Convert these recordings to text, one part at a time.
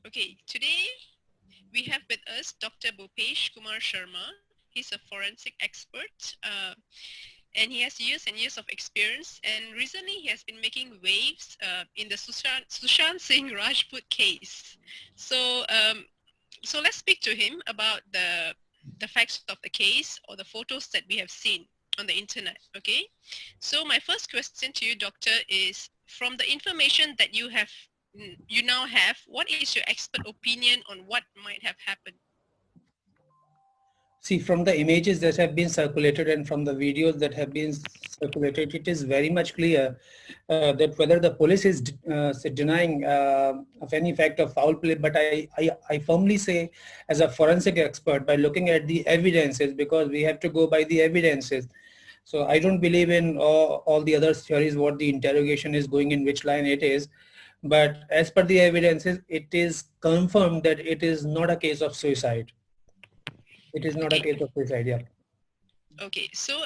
Okay, today we have with us Dr. Bhoopesh Kumar Sharma. He's a forensic expert and he has years and years of experience, and recently he has been making waves in the Sushant Singh Rajput case. So let's speak to him about the facts of the case or the photos that we have seen on the internet. Okay, so my first question to you, doctor, is from the information that you now have, what is your expert opinion on what might have happened? See, from the images that have been circulated and from the videos that have been circulated, it is very much clear that whether the police is denying of any fact of foul play, but I firmly say as a forensic expert, by looking at the evidences, because we have to go by the evidences. So I don't believe in all the other theories, what the interrogation is going in, which line it is. But as per the evidences, it is confirmed that it is not a case of suicide. It is not a Okay, case of suicide, yeah. okay. So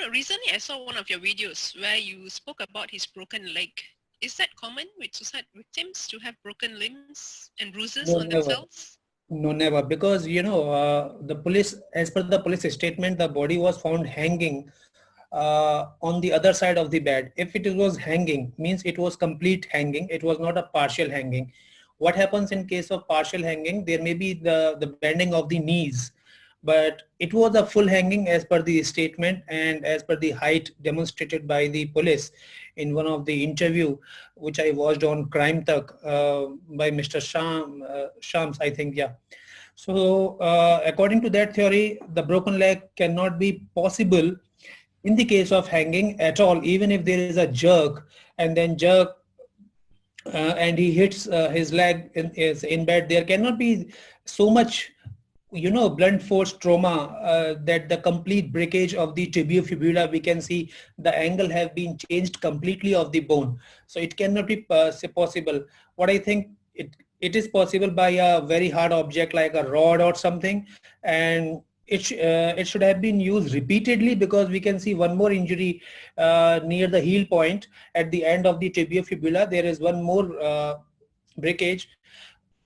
recently I saw one of your videos where you spoke about his broken leg. Is that common with suicide victims to have broken limbs and bruises No, on never. themselves? No, never. Because, the police, as per the police statement, the body was found hanging on the other side of the bed. If it was hanging, means it was complete hanging. It was not a partial hanging. What happens in case of partial hanging? There may be the bending of the knees, but it was a full hanging as per the statement and as per the height demonstrated by the police in one of the interview which I watched on Crime Talk by Mr. Shams, I think, yeah. So according to that theory, the broken leg cannot be possible in the case of hanging at all, even if there is a jerk and then jerk and he hits his leg is in bed, there cannot be so much blunt force trauma that the complete breakage of the tibiofibula, we can see the angle have been changed completely of the bone. So it cannot be possible. What I think, it is possible by a very hard object like a rod or something, and it should have been used repeatedly, because we can see one more injury near the heel point at the end of the tibiofibula. There is one more breakage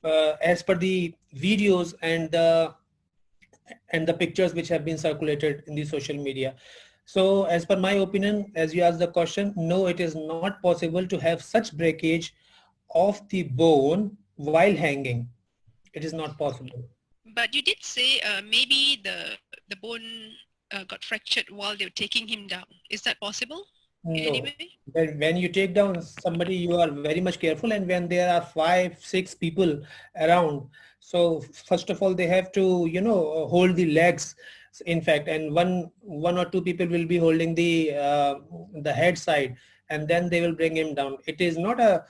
as per the videos and the pictures which have been circulated in the social media. So as per my opinion, as you asked the question, no, it is not possible to have such breakage of the bone while hanging. It is not possible. But you did say maybe the bone got fractured while they were taking him down. Is that possible in any No. way? When you take down somebody, you are very much careful, and when there are 5, 6 people around, so first of all they have to hold the legs, in fact, and one or two people will be holding the head side, and then they will bring him down. It is not a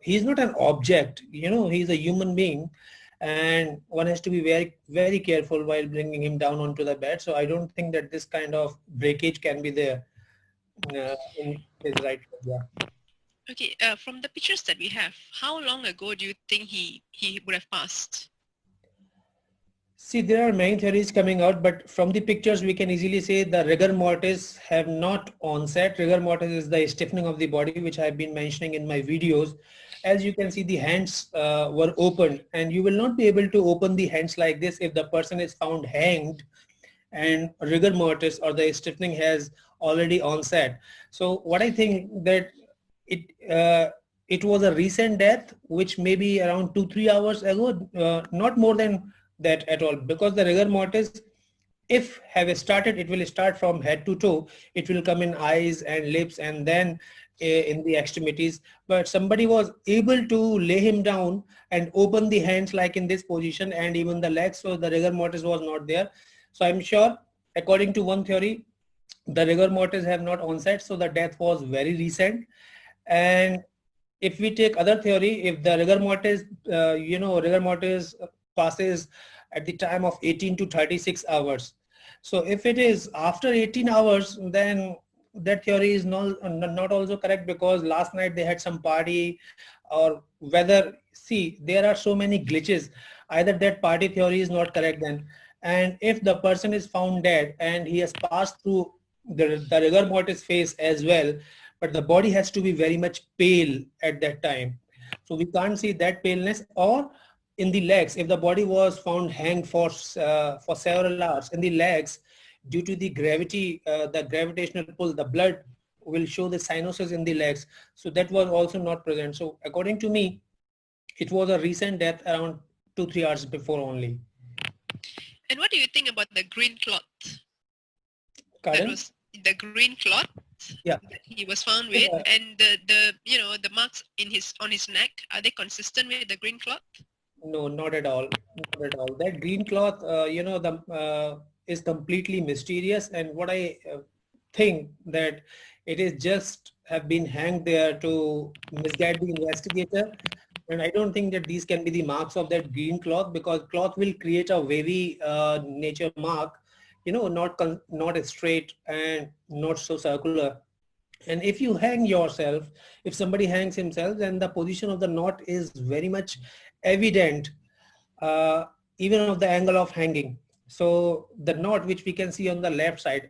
he's not an object, he's a human being, and one has to be very, very careful while bringing him down onto the bed. So I don't think that this kind of breakage can be there in his right leg. Yeah. Okay, from the pictures that we have, how long ago do you think he would have passed? See, there are many theories coming out, but from the pictures we can easily say the rigor mortis have not onset. Rigor mortis is the stiffening of the body, which I have been mentioning in my videos. As you can see, the hands were opened, and you will not be able to open the hands like this if the person is found hanged and rigor mortis or the stiffening has already onset. So what I think that it uh, it was a recent death, which may be around 2-3 hours ago, not more than that at all, because the rigor mortis, if have started, it will start from head to toe. It will come in eyes and lips and then in the extremities. But somebody was able to lay him down and open the hands like in this position and even the legs, so the rigor mortis was not there. So I'm sure, according to one theory, the rigor mortis have not onset, so the death was very recent. And if we take other theory, if the rigor mortis, rigor mortis passes at the time of 18 to 36 hours. So if it is after 18 hours, then that theory is not also correct, because last night they had some party, or whether, see, there are so many glitches. Either that party theory is not correct then. And if the person is found dead and he has passed through the rigor mortis phase as well, but the body has to be very much pale at that time. So we can't see that paleness. Or in the legs, if the body was found hanged for several hours in the legs, due to the gravity, the gravitational pull, the blood will show the cyanosis in the legs. So that was also not present. So according to me, it was a recent death around 2-3 hours before only. And what do you think about the green cloth? That Pardon? was the green cloth Yeah. that he was found with, Yeah. and the marks on his neck, are they consistent with the green cloth? No, not at all. Not at all. That green cloth, is completely mysterious. And what I think that it is just have been hanged there to misguide the investigator. And I don't think that these can be the marks of that green cloth, because cloth will create a wavy nature mark, not straight and not so circular. And if you hang yourself, if somebody hangs himself, then the position of the knot is very much evident, uh, even of the angle of hanging. So the knot which we can see on the left side,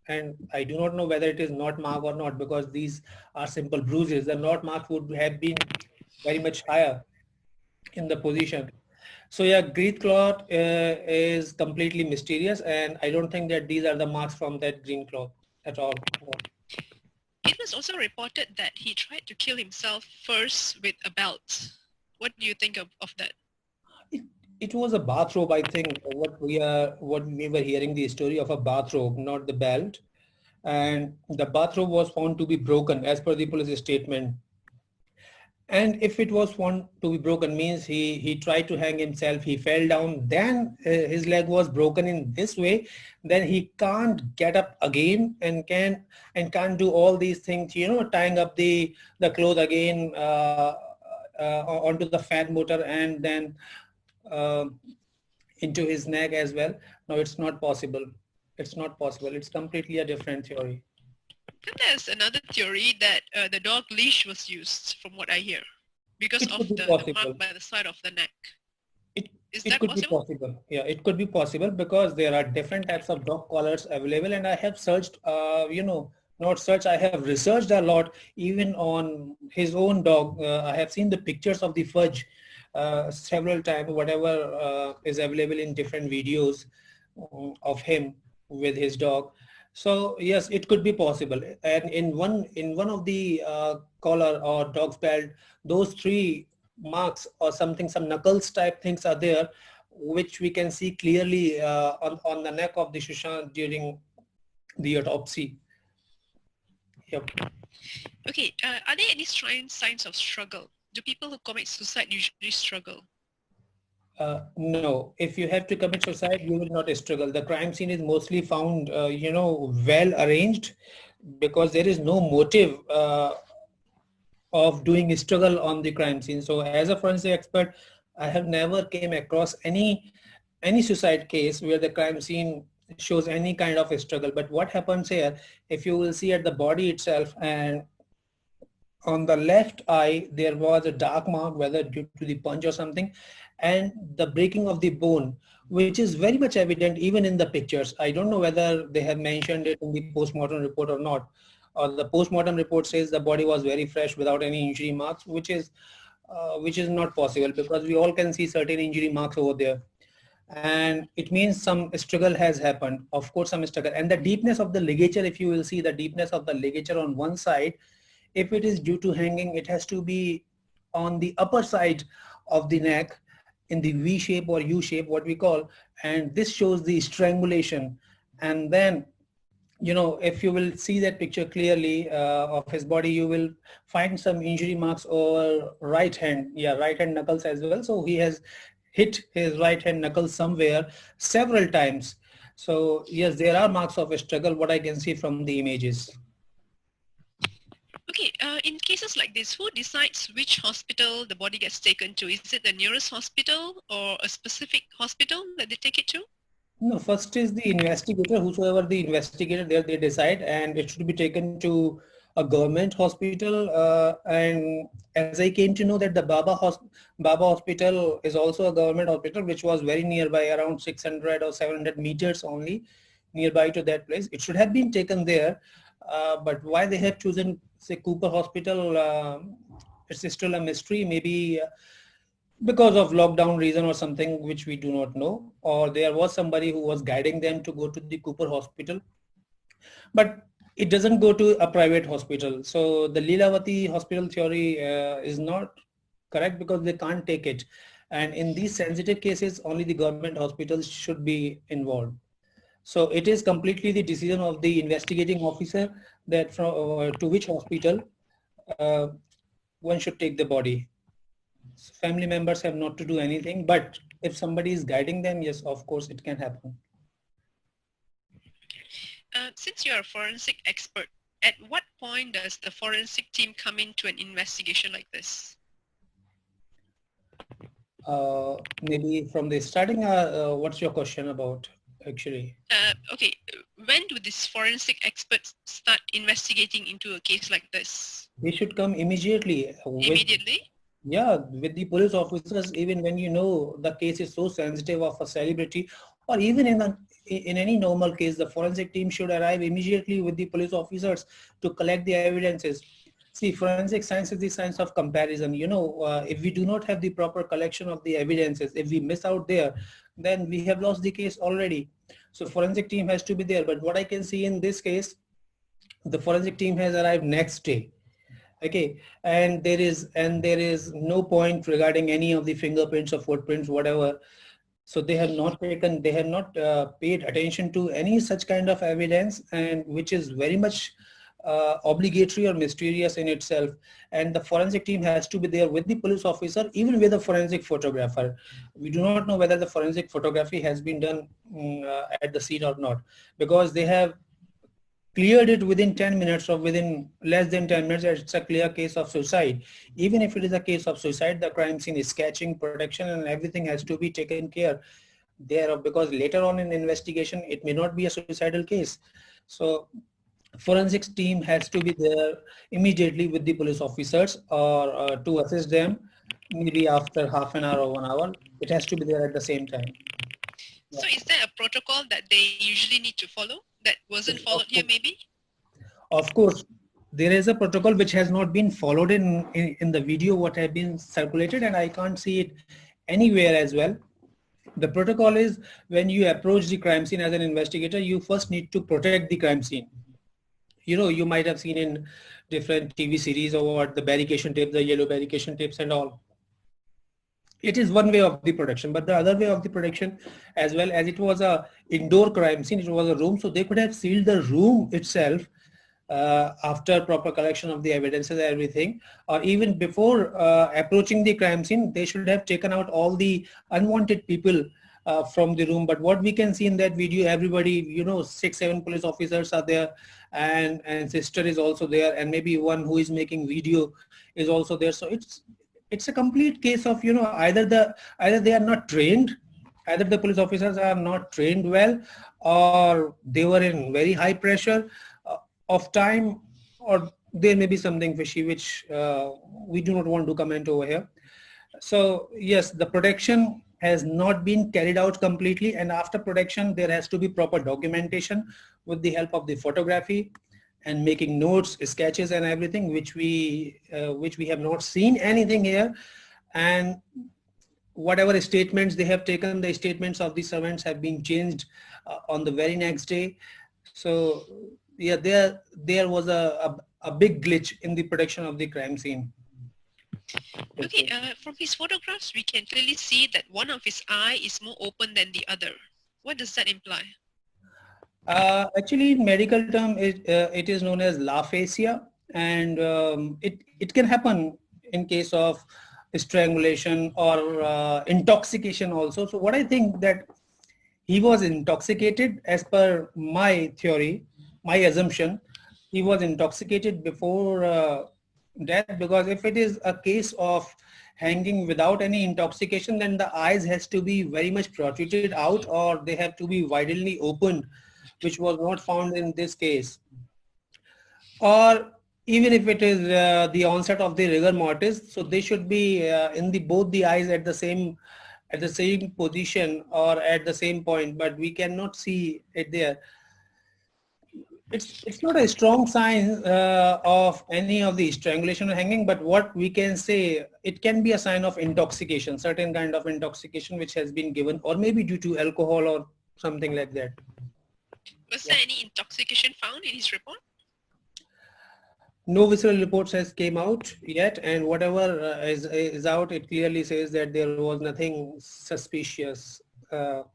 and I do not know whether it is knot mark or not, because these are simple bruises. The knot mark would have been very much higher in the position. So yeah, green cloth is completely mysterious, and I don't think that these are the marks from that green cloth at all. No. It was also reported that he tried to kill himself first with a belt. What do you think of that? It, it was a bathrobe, I think. What we were hearing the story of a bathrobe, not the belt. And the bathrobe was found to be broken as per the police statement. And if it was found to be broken, means he tried to hang himself, he fell down, then his leg was broken in this way, then he can't get up again and can't do all these things, tying up the clothes again onto the fan motor, and then uh, into his neck as well. No, it's not possible. It's not possible. It's completely a different theory. Then there's another theory that the dog leash was used, from what I hear, because It of could be the mark possible. by the side of the neck. It Is it that could be possible? possible. Yeah, it could be possible, because there are different types of dog collars available, and I have searched, not searched, I have researched a lot, even on his own dog. I have seen the pictures of the fudge several times, whatever is available in different videos of him with his dog. So yes, it could be possible. And in one of the collar or dog's belt, those three marks or something, some knuckles type things are there, which we can see clearly on the neck of the Sushant during the autopsy. Yep. Okay, are there any signs of struggle? Do people who commit suicide usually struggle? No, if you have to commit suicide, you will not struggle. The crime scene is mostly found, well arranged, because there is no motive of doing struggle on the crime scene. So as a forensic expert, I have never came across any suicide case where the crime scene shows any kind of a struggle. But what happens here, if you will see at the body itself, and on the left eye there was a dark mark, whether due to the punch or something, and the breaking of the bone, which is very much evident even in the pictures. I don't know whether they have mentioned it in the post-mortem report or not. The post-mortem report says the body was very fresh without any injury marks, which is not possible, because we all can see certain injury marks over there, and it means some struggle has happened. Of course, some struggle. And the deepness of the ligature, if you will see the deepness of the ligature on one side, if it is due to hanging, it has to be on the upper side of the neck, in the V shape or U shape, what we call, and this shows the strangulation. And then, if you will see that picture clearly of his body, you will find some injury marks over right hand, right hand knuckles as well. So he has hit his right hand knuckle somewhere several times. So yes, there are marks of a struggle, what I can see from the images. Okay, in cases like this, who decides which hospital the body gets taken to? Is it the nearest hospital or a specific hospital that they take it to? No, first is the investigator, whosoever the investigator there, they decide, and it should be taken to a government hospital. And as I came to know that the Baba hospital is also a government hospital, which was very nearby, around 600 or 700 meters only nearby to that place. It should have been taken there, but why they have chosen, say, Cooper Hospital, it's still a mystery. Maybe because of lockdown reason or something which we do not know, or there was somebody who was guiding them to go to the Cooper hospital, but it doesn't go to a private hospital. So the Leelavati hospital theory is not correct because they can't take it. And in these sensitive cases, only the government hospitals should be involved. So it is completely the decision of the investigating officer that from to which hospital uh, one should take the body. So family members have not to do anything, but if somebody is guiding them, yes, of course it can happen. Since you're a forensic expert, at what point does the forensic team come into an investigation like this? Maybe from the starting, what's your question about actually? Okay, when do these forensic experts start investigating into a case like this? They should come immediately Immediately? with the police officers, even when you know the case is so sensitive of a celebrity, or even in any normal case, the forensic team should arrive immediately with the police officers to collect the evidences. See, forensic science is the science of comparison. If we do not have the proper collection of the evidences, if we miss out there, then we have lost the case already. So forensic team has to be there. But what I can see in this case, the forensic team has arrived next day. Okay, and there is no point regarding any of the fingerprints or footprints, whatever. So they have not paid attention to any such kind of evidence, and which is very much obligatory or mysterious in itself. And the forensic team has to be there with the police officer, even with a forensic photographer. We do not know whether the forensic photography has been done at the scene or not, because they have cleared it within 10 minutes or within less than 10 minutes. It's a clear case of suicide. Even if it is a case of suicide, the crime scene is sketching, protection, and everything has to be taken care thereof, because later on in investigation it may not be a suicidal case. So forensics team has to be there immediately with the police officers, or to assist them maybe after half an hour or 1 hour. It has to be there at the same time. So is there a protocol that they usually need to follow that wasn't Yes, followed here maybe? of course, there is a protocol which has not been followed in the video what have been circulated, and I can't see it anywhere as well. The protocol is, when you approach the crime scene as an investigator, you first need to protect the crime scene. You might have seen in different TV series or what, the barricade tape, the yellow barricade tapes and all. It is one way of the protection, but the other way of the protection, as well, as it was a indoor crime scene, it was a room, so they could have sealed the room itself after proper collection of the evidences and everything, or even before approaching the crime scene, they should have taken out all the unwanted people from the room. But what we can see in that video, everybody, 6-7 police officers are there, and sister is also there, and maybe one who is making video is also there. So it's a complete case of, either they are not trained, either the police officers are not trained well, or they were in very high pressure of time, or there may be something fishy which we do not want to comment over here. So yes, the protection has not been carried out completely, and after protection there has to be proper documentation with the help of the photography and making notes, sketches and everything, which we have not seen anything here. And whatever statements they have taken, the statements of the servants have been changed on the very next day. So yeah, there was a big glitch in the protection of the crime scene. Okay, from his photographs, we can clearly see that one of his eye is more open than the other. What does that imply? Actually, in medical term, it is known as aphasia, and it can happen in case of strangulation or intoxication also. So what I think, that he was intoxicated, as per my theory, my assumption, he was intoxicated before death, because if it is a case of hanging without any intoxication, then the eyes has to be very much protruded out, or they have to be widely opened, which was not found in this case. Or even if it is the onset of the rigor mortis, so they should be in the both the eyes at the same position or at the same point, but we cannot see it there. It's not a strong sign of any of the strangulation or hanging, but what we can say, it can be a sign of intoxication, certain kind of intoxication which has been given, or maybe due to alcohol or something like that. Was Yeah. there any intoxication found in his report? No visceral reports has came out yet, and whatever is out, it clearly says that there was nothing suspicious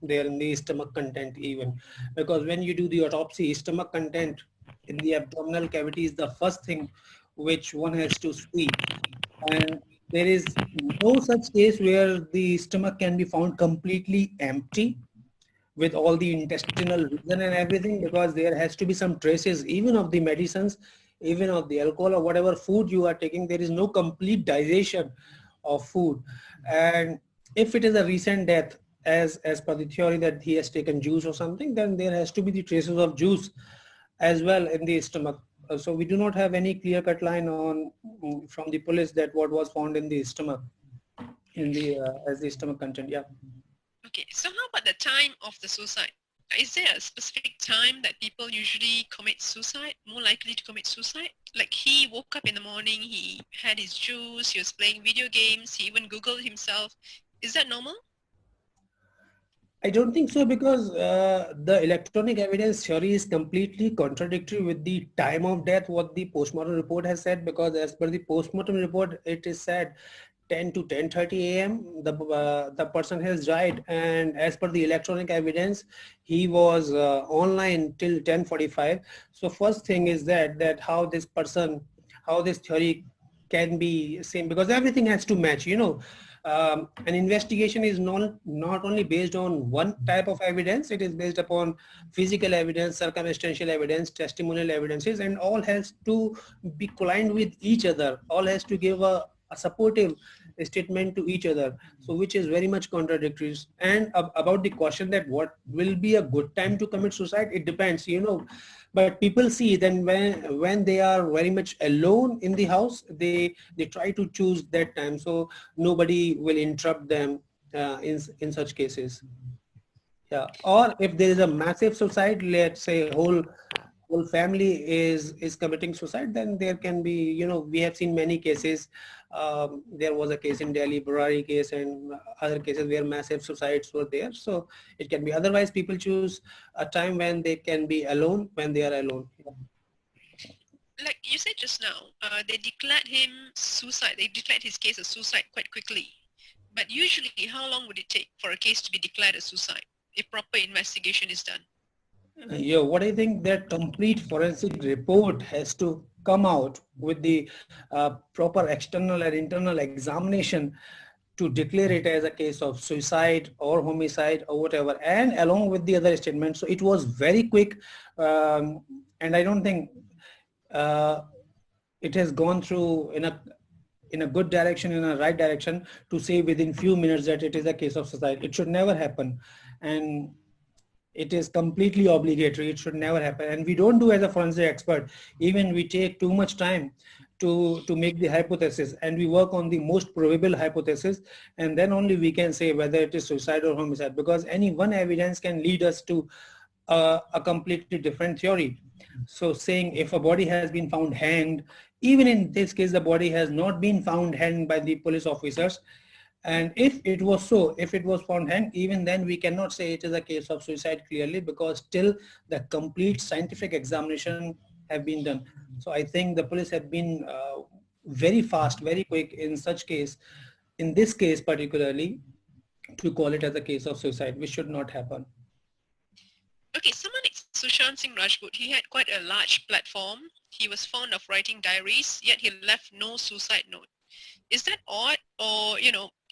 there in the stomach content even, because when you do the autopsy, stomach content in the abdominal cavity is the first thing which one has to see, and there is no such case where the stomach can be found completely empty with all the intestinal region and everything, because there has to be some traces even of the medicines, even of the alcohol or whatever food you are taking. There is no complete digestion of food. And if it is a recent death, as per the theory that he has taken juice or something, then there has to be the traces of juice as well in the stomach. So we do not have any clear cut line on from the police that what was found in the stomach in the as the stomach content. Yeah. Okay, so how about the time of the suicide? Is there a specific time that people usually commit suicide, more likely to commit suicide? Like he woke up in the morning, he had his juice, he was playing video games, he even Googled himself. Is that normal? I don't think so, because the electronic evidence theory is completely contradictory with the time of death, what the postmortem report has said, because as per the postmortem report, it is said 10 to 10:30 a.m. The person has died, and as per the electronic evidence, he was online till 10:45. So first thing is that how this person, how this theory can be same, because everything has to match, an investigation is not only based on one type of evidence, it is based upon physical evidence, circumstantial evidence, testimonial evidences, and all has to be aligned with each other, all has to give a supportive statement to each other, so which is very much contradictory. And about the question that what will be a good time to commit suicide, it depends, but people see then when they are very much alone in the house, they try to choose that time, so nobody will interrupt them in such cases. Yeah, or if there is a massive suicide, let's say whole family is committing suicide, then there can be, we have seen many cases. There was a case in Delhi, Burari case, and other cases where massive suicides were there. So it can be. Otherwise, people choose a time when they can be alone, when they are alone. Yeah. Like you said just now, they declared him suicide. They declared his case a suicide quite quickly. But usually, how long would it take for a case to be declared a suicide if proper investigation is done? Yeah, what I think, that complete forensic report has to come out with the proper external and internal examination to declare it as a case of suicide or homicide or whatever, and along with the other statements. So it was very quick, and I don't think uh, it has gone through in a good direction, in a right direction, to say within few minutes that it is a case of suicide. It should never happen, and it is completely obligatory. It should never happen, and we don't do as a forensic expert. Even we take too much time to make the hypothesis, and we work on the most probable hypothesis, and then only we can say whether it is suicide or homicide, because any one evidence can lead us to a completely different theory. So saying if a body has been found hanged, even in this case the body has not been found hanged by the police officers, and if it was so, if it was found hanged, even then we cannot say it is a case of suicide clearly, because still the complete scientific examination have been done. So I think the police have been very fast, very quick in such case, in this case particularly, to call it as a case of suicide, which should not happen. Okay, someone like Sushant Singh Rajput, he had quite a large platform. He was fond of writing diaries, yet he left no suicide note. Is that odd? Or,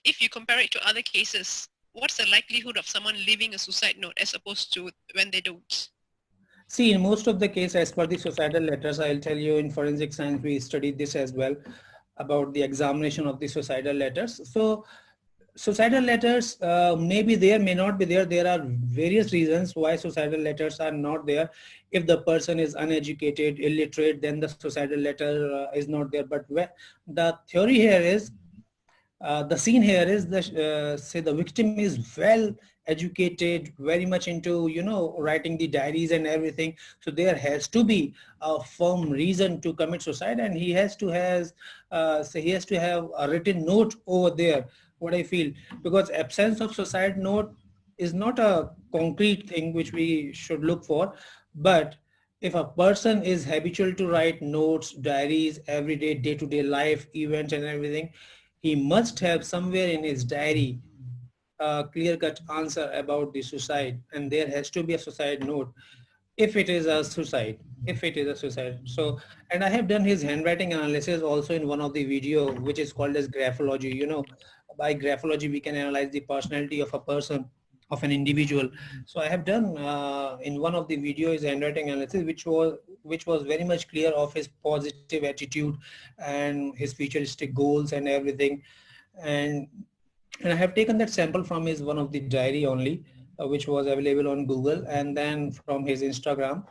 if you compare it to other cases, what's the likelihood of someone leaving a suicide note as opposed to when they don't? See, in most of the case, as per the suicidal letters, I'll tell you, in forensic science, we studied this as well, about the examination of the suicidal letters. So suicidal letters may be there, may not be there. There are various reasons why suicidal letters are not there. If the person is uneducated, illiterate, then the suicidal letter is not there. But the theory here is The scene here is the say the victim is well educated, very much into writing the diaries and everything. So there has to be a firm reason to commit suicide, and he has to he has to have a written note over there. What I feel, because absence of suicide note is not a concrete thing which we should look for, but if a person is habitual to write notes, diaries, everyday, day-to-day life events and everything, he must have somewhere in his diary a clear-cut answer about the suicide, and there has to be a suicide note if it is a suicide. If it is a suicide. So, and I have done his handwriting analysis also in one of the video, which is called as graphology. By graphology, we can analyze the personality of a person, of an individual. So I have done in one of the videos handwriting analysis, which was very much clear of his positive attitude and his futuristic goals and everything. And and I have taken that sample from his one of the diary only, which was available on Google, and then from his Instagram.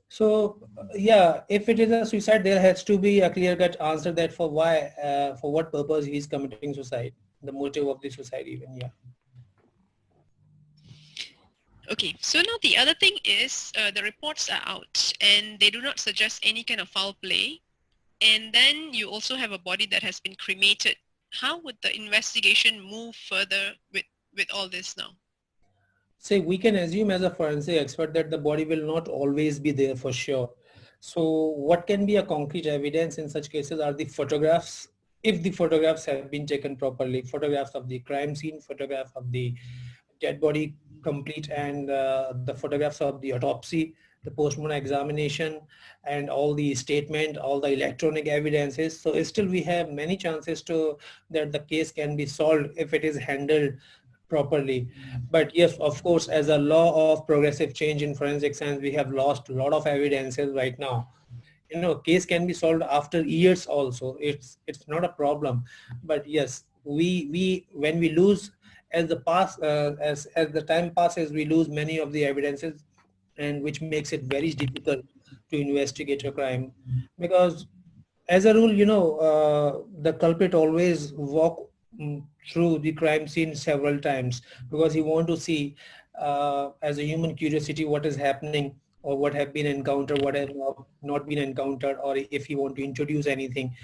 So yeah, if it is a suicide, there has to be a clear-cut answer that for why, for what purpose he is committing suicide, the motive of the suicide even. Yeah. Okay, so now the other thing is the reports are out and they do not suggest any kind of foul play. And then you also have a body that has been cremated. How would the investigation move further with all this now? Say we can assume as a forensic expert that the body will not always be there for sure. So what can be a concrete evidence in such cases are the photographs. If the photographs have been taken properly, photographs of the crime scene, photograph of the dead body complete, and the photographs of the autopsy, the postmortem examination, and all the statement, all the electronic evidences. So still we have many chances to that the case can be solved if it is handled properly. But yes, of course, as a law of progressive change in forensic science, we have lost a lot of evidences right now. Case can be solved after years also. It's not a problem. But yes, we when we lose, as the time passes, we lose many of the evidences, and which makes it very difficult to investigate a crime. Because as a rule, the culprit always walk through the crime scene several times, because he want to see, as a human curiosity, what is happening, or what have been encountered, what have not been encountered, or if he want to introduce anything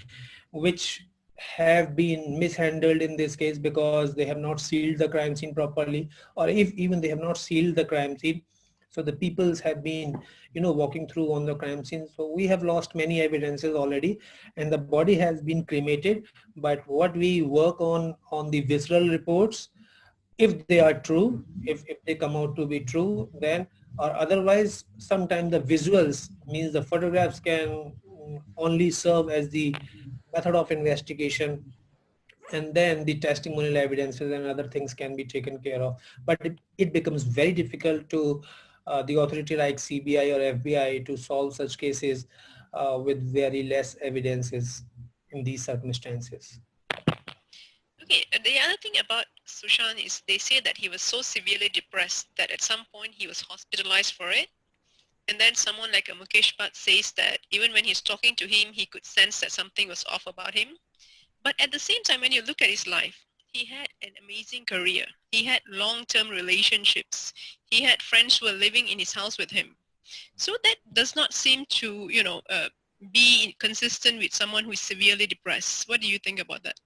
which have been mishandled in this case because they have not sealed the crime scene properly, or if even they have not sealed the crime scene, so the peoples have been walking through on the crime scene. So we have lost many evidences already, and the body has been cremated. But what we work on the visceral reports, if they are true, if they come out to be true, then, or otherwise, sometimes the visuals, means the photographs, can only serve as the method of investigation, and then the testimonial evidences and other things can be taken care of. But it becomes very difficult to the authority like CBI or FBI to solve such cases with very less evidences in these circumstances. Okay, the other thing about Sushant is they say that he was so severely depressed that at some point he was hospitalized for it. And then someone like a Mukesh Bhatt says that even when he's talking to him, he could sense that something was off about him. But at the same time, when you look at his life, he had an amazing career. He had long-term relationships. He had friends who were living in his house with him. So that does not seem to, be consistent with someone who is severely depressed. What do you think about that?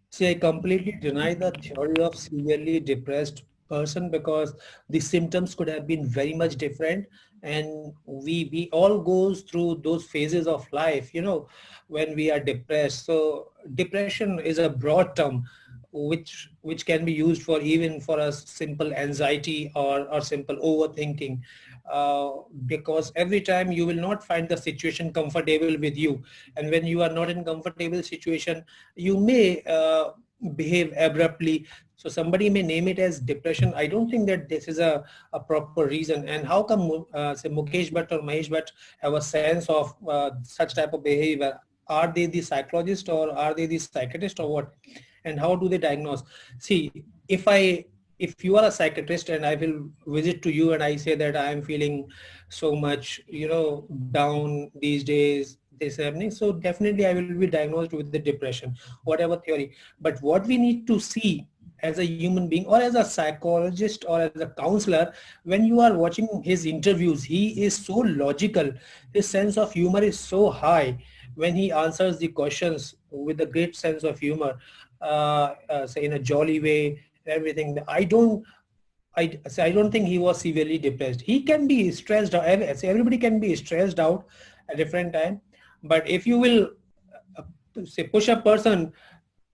See, I completely deny the theory of severely depressed person, because the symptoms could have been very much different, and we all goes through those phases of life, when we are depressed. So depression is a broad term which can be used for even for a simple anxiety or simple overthinking, uh, because every time you will not find the situation comfortable with you, and when you are not in comfortable situation, you may behave abruptly. So somebody may name it as depression. I don't think that this is a proper reason. And how come say Mukesh Bhatt or Mahesh Bhatt have a sense of such type of behavior? Are they the psychologist, or are they the psychiatrist, or what? And how do they diagnose? See, if you are a psychiatrist and I will visit to you and I say that I am feeling so much down these days, this happening, so definitely I will be diagnosed with the depression, whatever theory. But what we need to see as a human being or as a psychologist or as a counselor, when you are watching his interviews, he is so logical. His sense of humor is so high when he answers the questions with a great sense of humor, say in a jolly way, everything. I don't think he was severely depressed. He can be stressed out. Everybody can be stressed out at different time. But if you will uh, say push a person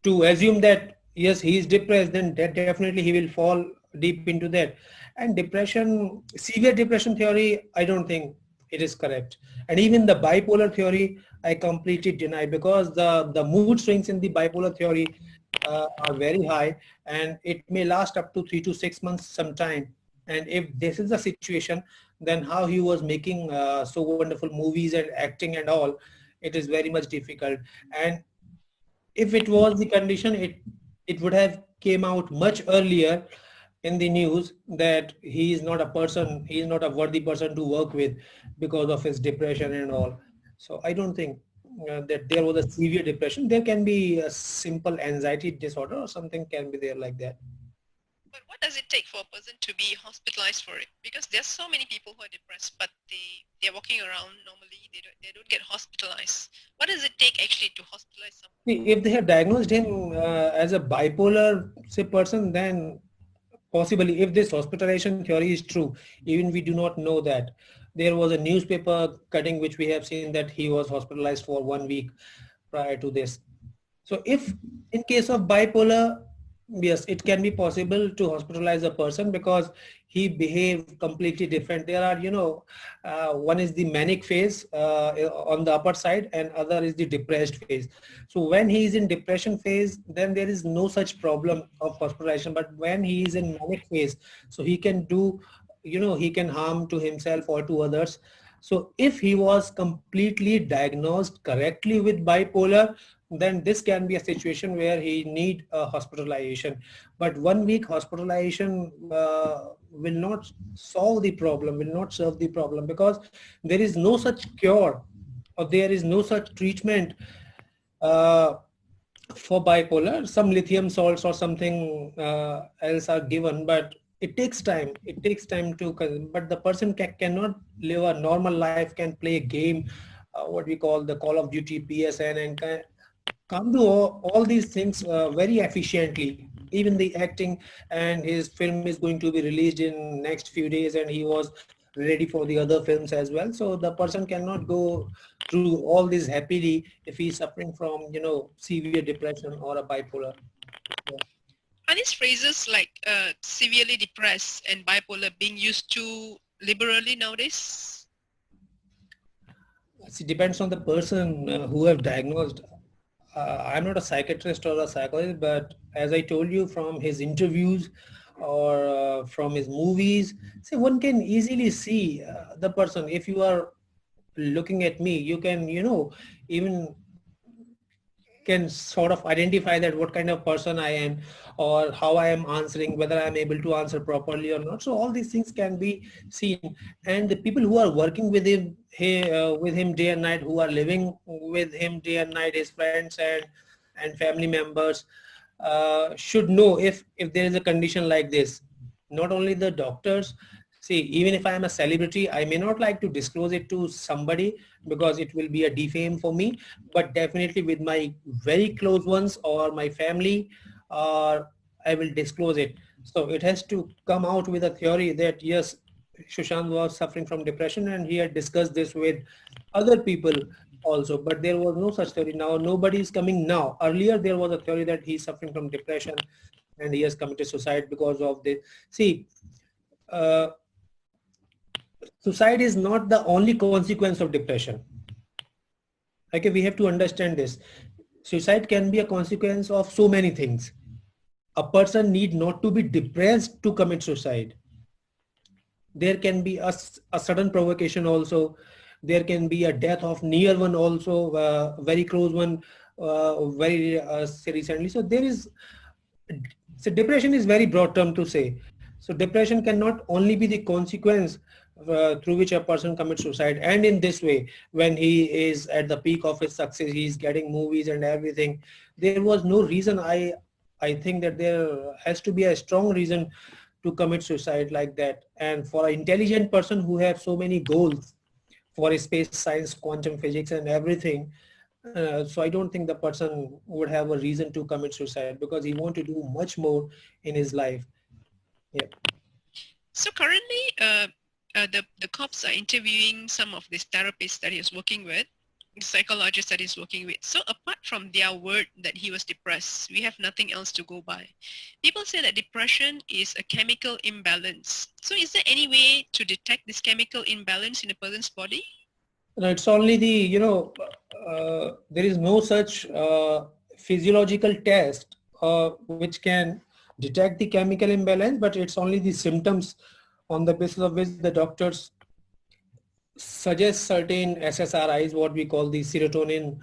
to assume that yes, he is depressed, then definitely he will fall deep into that. And depression, severe depression theory, I don't think it is correct. And even the bipolar theory, I completely deny, because the mood swings in the bipolar theory are very high, and it may last up to 3 to 6 months sometime. And if this is the situation, then how he was making so wonderful movies and acting and all, it is very much difficult. And if it was the condition, it would have came out much earlier in the news that he is not a person, he is not a worthy person to work with because of his depression and all. So I don't think that there was a severe depression. There can be a simple anxiety disorder or something can be there like that. But what does it take for a person to be hospitalized for it? Because there's so many people who are depressed, but they're walking around normally. They don't get hospitalized. What does it take actually to hospitalize someone? See, if they have diagnosed him as a bipolar say person, then possibly, if this hospitalization theory is true, even we do not know that. There was a newspaper cutting which we have seen that he was hospitalized for 1 week prior to this. So if in case of bipolar, yes, it can be possible to hospitalize a person because he behaved completely different. There are, one is the manic phase on the upper side and other is the depressed phase. So when he is in depression phase, then there is no such problem of hospitalization. But when he is in manic phase, so he can do, he can harm to himself or to others. So if he was completely diagnosed correctly with bipolar, then this can be a situation where he need a hospitalization. But 1 week hospitalization will not solve the problem, will not solve the problem, because there is no such cure or there is no such treatment uh, for bipolar. Some lithium salts or something else are given, but it takes time. It takes time to, but the person cannot live a normal life, can play a game, what we call the Call of Duty PSN, and can't do all these things very efficiently. Even the acting, and his film is going to be released in next few days, and he was ready for the other films as well. So the person cannot go through all this happily if he's suffering from, severe depression or a bipolar. Yeah. Are these phrases like severely depressed and bipolar being used too liberally nowadays? It depends on the person who have diagnosed. I'm not a psychiatrist or a psychologist, but as I told you, from his interviews or from his movies, see, one can easily see the person. If you are looking at me, you can, even can sort of identify that what kind of person I am or how I am answering, whether I am able to answer properly or not. So all these things can be seen. And the people who are working with him day and night, who are living with him day and night, his friends and family members, should know if there is a condition like this. Not only the doctors. See, even if I am a celebrity, I may not like to disclose it to somebody because it will be a defame for me, but definitely with my very close ones or my family, I will disclose it. So it has to come out with a theory that yes, Sushant was suffering from depression and he had discussed this with other people also, but there was no such theory. Now nobody is coming now. Earlier there was a theory that he's suffering from depression and he has committed suicide because of this. See, uh, suicide is not the only consequence of depression. Okay, we have to understand this. Suicide can be a consequence of so many things. A person need not to be depressed to commit suicide. There can be a sudden provocation also. There can be a death of near one also, very close one, very recently. So there is, so depression is very broad term to say. So depression cannot only be the consequence through which a person commits suicide. And in this way, when he is at the peak of his success, he's getting movies and everything. There was no reason. I think that there has to be a strong reason to commit suicide like that. And for an intelligent person who have so many goals for space science, quantum physics, and everything, so I don't think the person would have a reason to commit suicide because he want to do much more in his life. Yeah. So currently, the cops are interviewing some of these therapists that he was working with, the psychologists that he's working with. So apart from their word that he was depressed, we have nothing else to go by. People say that depression is a chemical imbalance. So is there any way to detect this chemical imbalance in a person's body? No, it's only the, there is no such physiological test which can detect the chemical imbalance, but it's only the symptoms on the basis of which the doctors suggest certain SSRIs, what we call the serotonin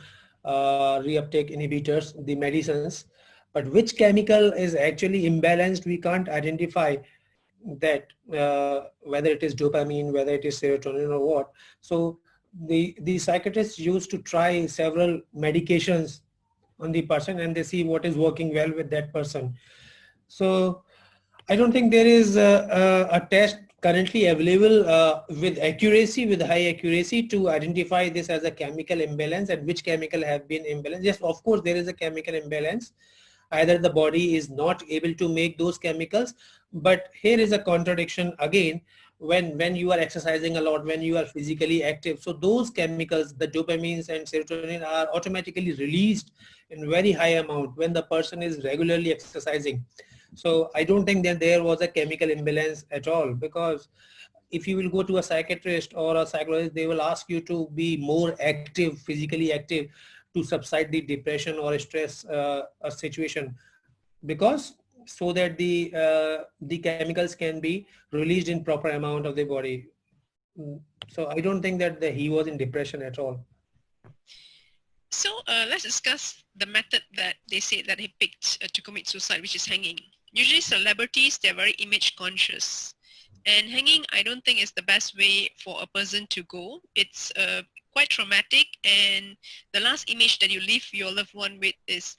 reuptake inhibitors, the medicines. But which chemical is actually imbalanced, we can't identify that, whether it is dopamine, whether it is serotonin or what. So the psychiatrists used to try several medications on the person and they see what is working well with that person. So I don't think there is a test currently available with accuracy, with high accuracy, to identify this as a chemical imbalance and which chemical have been imbalanced. Yes, of course, there is a chemical imbalance. Either the body is not able to make those chemicals, but here is a contradiction again. When you are exercising a lot, when you are physically active, so those chemicals, the dopamines and serotonin, are automatically released in very high amount when the person is regularly exercising. So I don't think that there was a chemical imbalance at all, because if you will go to a psychiatrist or a psychologist, they will ask you to be more active, physically active, to subside the depression or stress situation, because so that the chemicals can be released in proper amount of the body. So I don't think that he was in depression at all. So let's discuss the method that they say that he picked to commit suicide, which is hanging. Usually celebrities, they're very image conscious. And hanging, I don't think is the best way for a person to go. It's quite traumatic, and the last image that you leave your loved one with is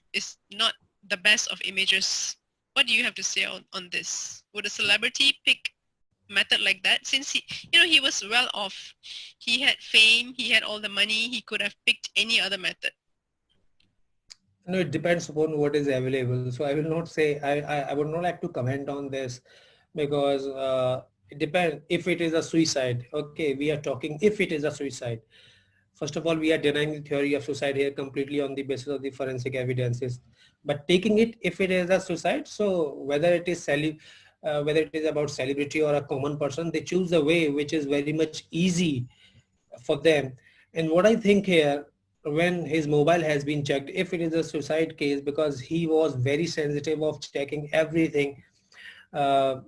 not the best of images. What do you have to say on this? Would a celebrity pick method like that, since he was well off, he had fame, he had all the money, he could have picked any other method? No, it depends upon what is available. So I will not say, I would not like to comment on this, because it depends. If it is a suicide, okay, we are talking if it is a suicide. First of all, we are denying the theory of suicide here completely on the basis of the forensic evidences. But taking it, if it is a suicide, so whether it is about celebrity or a common person, they choose a way which is very much easy for them. And what I think here, when his mobile has been checked, if it is a suicide case, because he was very sensitive of checking everything, uh,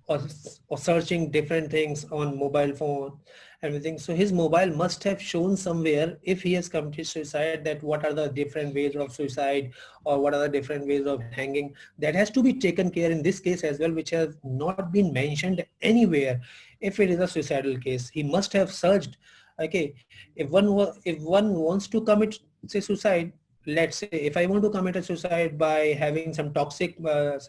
or, or searching different things on mobile phone, everything. So his mobile must have shown somewhere, if he has committed suicide, that what are the different ways of suicide or what are the different ways of hanging. That has to be taken care in this case as well, which has not been mentioned anywhere. If it is a suicidal case, he must have searched. Okay, if one wants to commit, say, suicide, let's say if I want to commit a suicide by having some toxic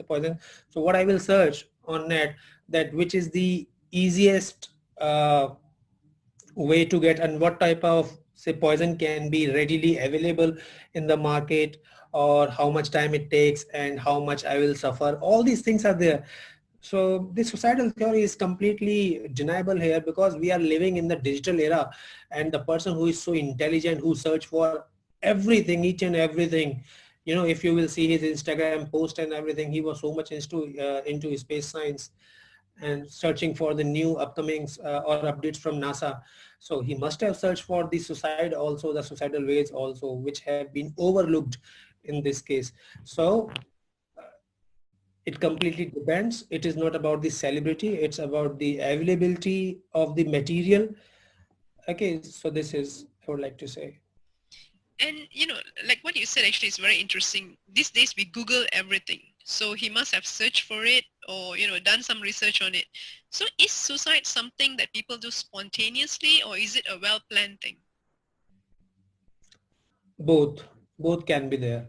poison, so what I will search on net, that which is the easiest way to get, and what type of, say, poison can be readily available in the market, or how much time it takes and how much I will suffer. All these things are there. So the suicidal theory is completely deniable here, because we are living in the digital era, and the person who is so intelligent, who search for everything, each and everything, if you will see his Instagram post and everything, he was so much into space science and searching for the new upcomings or updates from NASA. So he must have searched for the suicide also, the suicidal ways also, which have been overlooked in this case. So it completely depends. It is not about the celebrity. It's about the availability of the material. Okay, so this is, I would like to say. And like what you said actually is very interesting. These days we Google everything. So he must have searched for it or, done some research on it. So is suicide something that people do spontaneously, or is it a well-planned thing? Both, both can be there,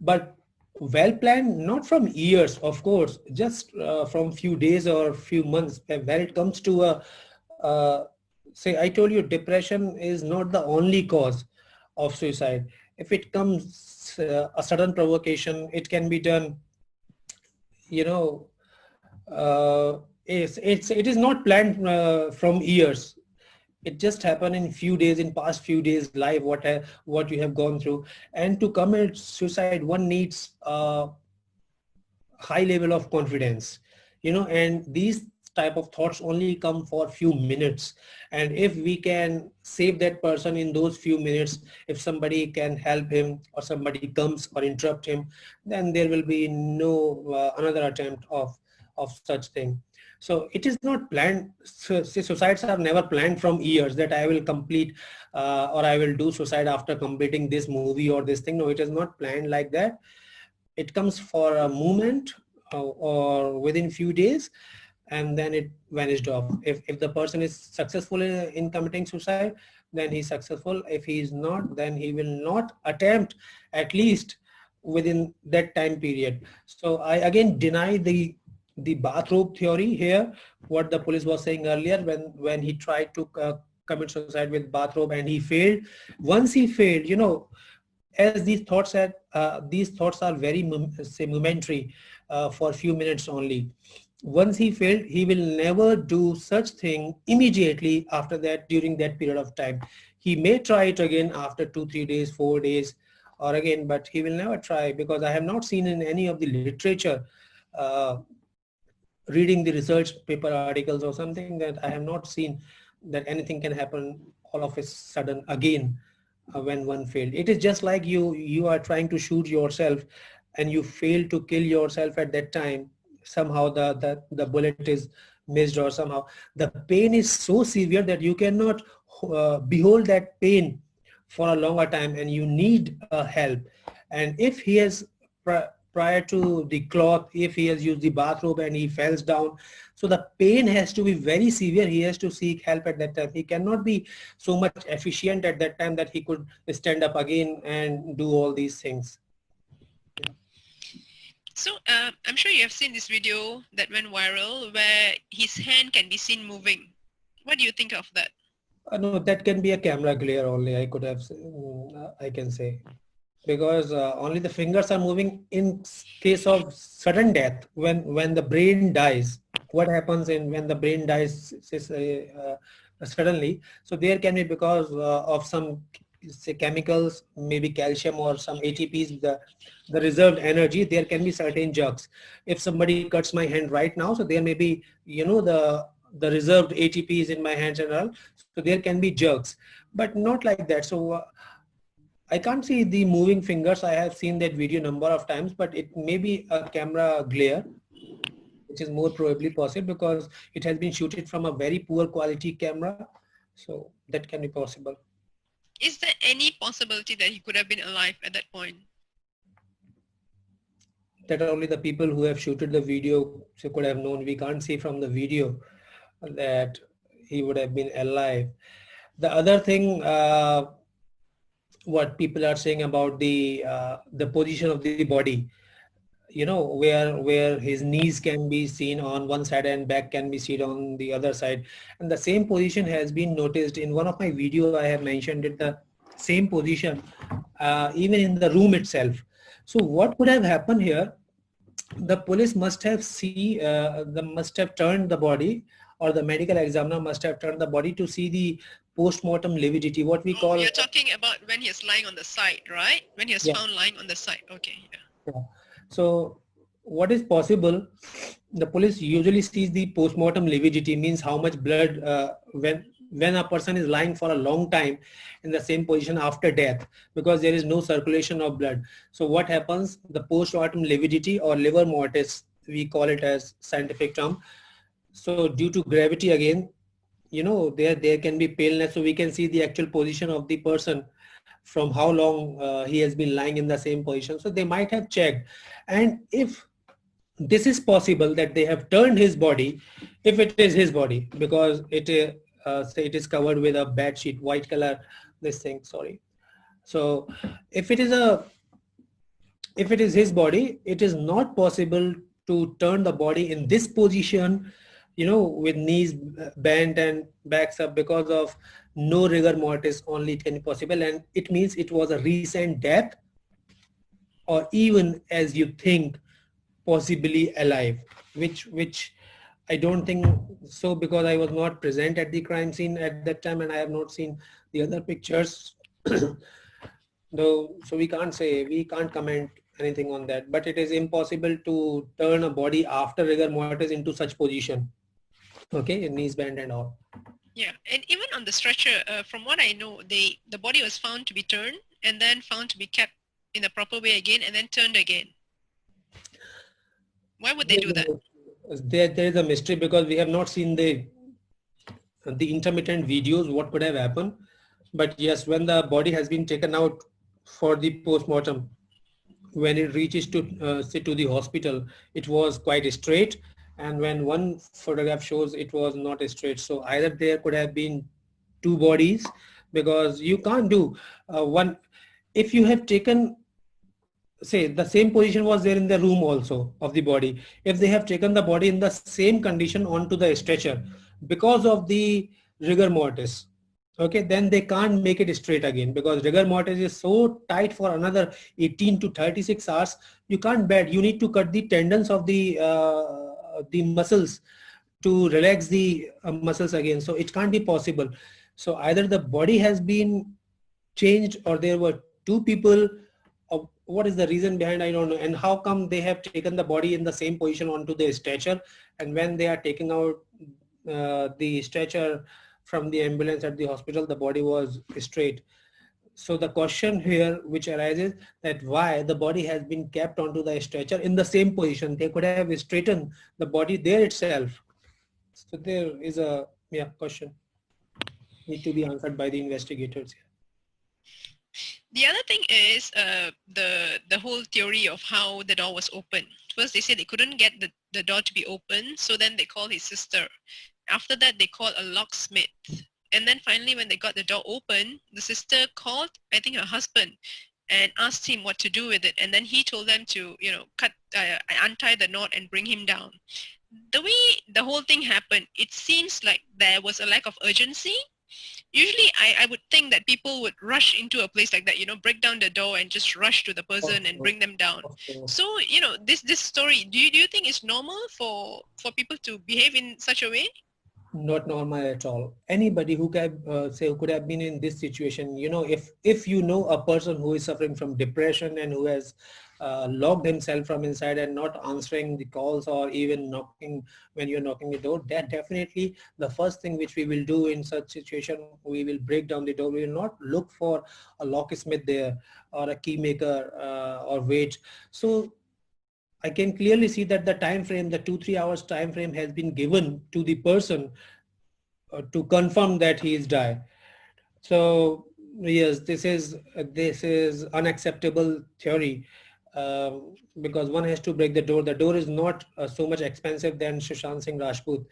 but well planned, not from years, of course, just from few days or few months. When it comes to uh, say, I told you, depression is not the only cause of suicide. If it comes a sudden provocation, it can be done, you know, it is not planned from years. It just happened in few days, in past few days life, what you have gone through. And to commit suicide, one needs high level of confidence, and these type of thoughts only come for few minutes. And if we can save that person in those few minutes, if somebody can help him or somebody comes or interrupt him, then there will be no another attempt of such thing. So it is not planned. Suicides are never planned from years, that I will complete or I will do suicide after completing this movie or this thing. No, it is not planned like that. It comes for a moment or within few days, and then it vanished off. If the person is successful in committing suicide, then he's successful. If he is not, then he will not attempt, at least within that time period. So I again deny the bathrobe theory here, what the police was saying earlier, when he tried to commit suicide with bathrobe and he failed. Once he failed, as these thoughts are very say momentary, for a few minutes only. Once he failed, he will never do such thing immediately after that, during that period of time. He may try it again after 2 3 days, 4 days, or again, but he will never try, because I have not seen in any of the literature, uh, reading the research paper articles or something, that I have not seen that anything can happen all of a sudden again when one failed. It is just like you are trying to shoot yourself and you fail to kill yourself at that time. Somehow the bullet is missed, or somehow the pain is so severe that you cannot behold that pain for a longer time, and you need help. And if he has prior to the cloth, if he has used the bathrobe and he falls down, so the pain has to be very severe. He has to seek help at that time. He cannot be so much efficient at that time that he could stand up again and do all these things. So I'm sure you have seen this video that went viral where his hand can be seen moving. What do you think of that? No, that can be a camera glare only. I could have, I can say, because only the fingers are moving in case of sudden death. When the brain dies, what happens in when the brain dies suddenly? So there can be, because of some, say, chemicals, maybe calcium or some ATPs, the reserved energy, there can be certain jerks. If somebody cuts my hand right now, so there may be, the reserved ATPs in my hands and all, so there can be jerks, but not like that. So I can't see the moving fingers. I have seen that video number of times, but it may be a camera glare, which is more probably possible because it has been shooted from a very poor quality camera. So that can be possible. Is there any possibility that he could have been alive at that point? That only the people who have shooted the video could have known. We can't see from the video that he would have been alive. The other thing, what people are saying about the position of the body, where his knees can be seen on one side and back can be seen on the other side, and the same position has been noticed in one of my video. I have mentioned it, the same position, even in the room itself. So what could have happened here? The police must have turned the body, or the medical examiner must have turned the body to see the post-mortem lividity, what we Oh, call. you're talking about when he's lying on the side, right? When he was Yeah. found lying on the side. Okay, yeah. Yeah. So what is possible, the police usually sees the post-mortem lividity, means how much blood, when a person is lying for a long time in the same position after death, because there is no circulation of blood. So what happens, the post-mortem lividity, or liver mortis, we call it as scientific term. So due to gravity again, there can be paleness, so we can see the actual position of the person from how long he has been lying in the same position. So they might have checked, and if this is possible that they have turned his body, if it is his body, because say it is covered with a bed sheet, white color, this thing, sorry. So if it is a, if it is his body, it is not possible to turn the body in this position, with knees bent and backs up, because of no rigor mortis only it can be possible. And it means it was a recent death, or even as you think, possibly alive, which I don't think so, because I was not present at the crime scene at that time, and I have not seen the other pictures. Though, so we can't comment anything on that, but it is impossible to turn a body after rigor mortis into such position, okay, knees bent and all. Yeah, and even on the stretcher, from what I know, the body was found to be turned and then found to be kept in the proper way again and then turned again. Why would they do that? There is a mystery, because we have not seen the intermittent videos what would have happened. But yes, when the body has been taken out for the post-mortem, when it reaches to say to the hospital, it was quite straight, and when one photograph shows, it was not straight. So either there could have been two bodies, because you can't do one, if you have taken, say the same position was there in the room also of the body, if they have taken the body in the same condition onto the stretcher, because of the rigor mortis, okay, then they can't make it straight again, because rigor mortis is so tight for another 18 to 36 hours. You can't bend, you need to cut the tendons of the muscles to relax the muscles again, so it can't be possible. So either the body has been changed, or there were two people. What is the reason behind, I don't know. And how come they have taken the body in the same position onto the stretcher, and when they are taking out the stretcher from the ambulance at the hospital, the body was straight. So the question here which arises, that why the body has been kept onto the stretcher in the same position. They could have straightened the body there itself. So there is a question need to be answered by the investigators. The other thing is the whole theory of how the door was open. First, they said they couldn't get the door to be open, so then they called his sister. After that, they called a locksmith. And then finally, when they got the door open, the sister called, I think, her husband and asked him what to do with it. And then he told them to, untie the knot and bring him down. The way the whole thing happened, it seems like there was a lack of urgency. Usually I would think that people would rush into a place like that, break down the door and just rush to the person and bring them down. So, this story, do you think it's normal for people to behave in such a way? Not normal at all. Anybody who can say, who could have been in this situation, if you know a person who is suffering from depression and who has locked himself from inside and not answering the calls, or even knocking when you're knocking the door, that definitely the first thing which we will do in such situation, we will break down the door. We will not look for a locksmith there, or a key maker, or wait. So I can clearly see that the time frame, the 2-3 hours time frame has been given to the person to confirm that he is died. So yes, this is unacceptable theory, because one has to break the door. The door is not so much expensive than Sushant Singh Rajput,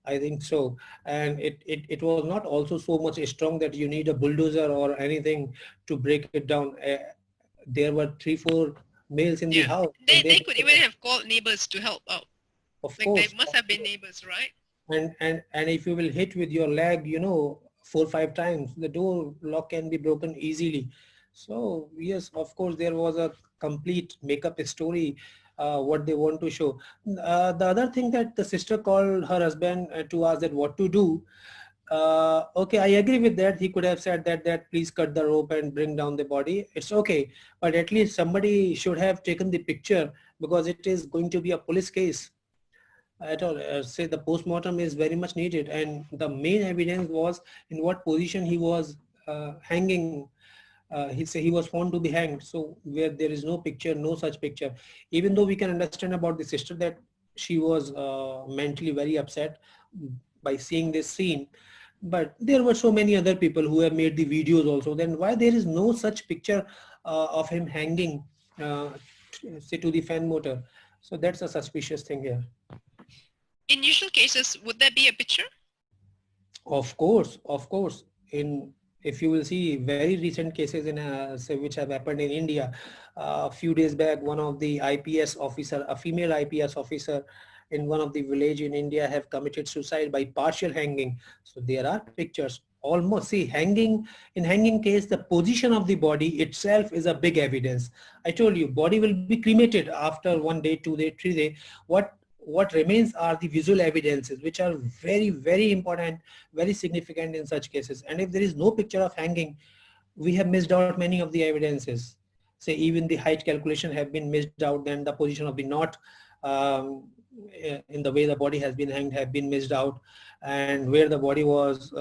I think so. And it was not also so much strong that you need a bulldozer or anything to break it down. There were 3-4 males in the house. They could even have called neighbors to help out. Of course. They must have been neighbors, right? And if you will hit with your leg, 4-5 times, the door lock can be broken easily. So yes, of course, there was a complete makeup story, what they want to show. The other thing, that the sister called her husband to ask that what to do. Okay, I agree with that. He could have said that please cut the rope and bring down the body. It's okay, but at least somebody should have taken the picture, because it is going to be a police case at all. Say the post-mortem is very much needed, and the main evidence was in what position he was hanging. He was found to be hanged. So where there is no picture, no such picture, even though we can understand about the sister that she was mentally very upset by seeing this scene, but there were so many other people who have made the videos also. Then why there is no such picture of him hanging, say, to the fan motor? So that's a suspicious thing here. In usual cases, would there be a picture? Of course, of course. In if you will see very recent cases in say which have happened in India, a few days back, one of the IPS officer, a female IPS officer in one of the village in India have committed suicide by partial hanging. So there are pictures. Almost see hanging in hanging case, the position of the body itself is a big evidence. I told you, body will be cremated after 1 day, 2 day, 3 day. What remains are the visual evidences, which are very, very important, very significant in such cases. And if there is no picture of hanging, we have missed out many of the evidences. Say even the height calculation have been missed out, then the position of the knot in the way the body has been hanged have been missed out, and where the body was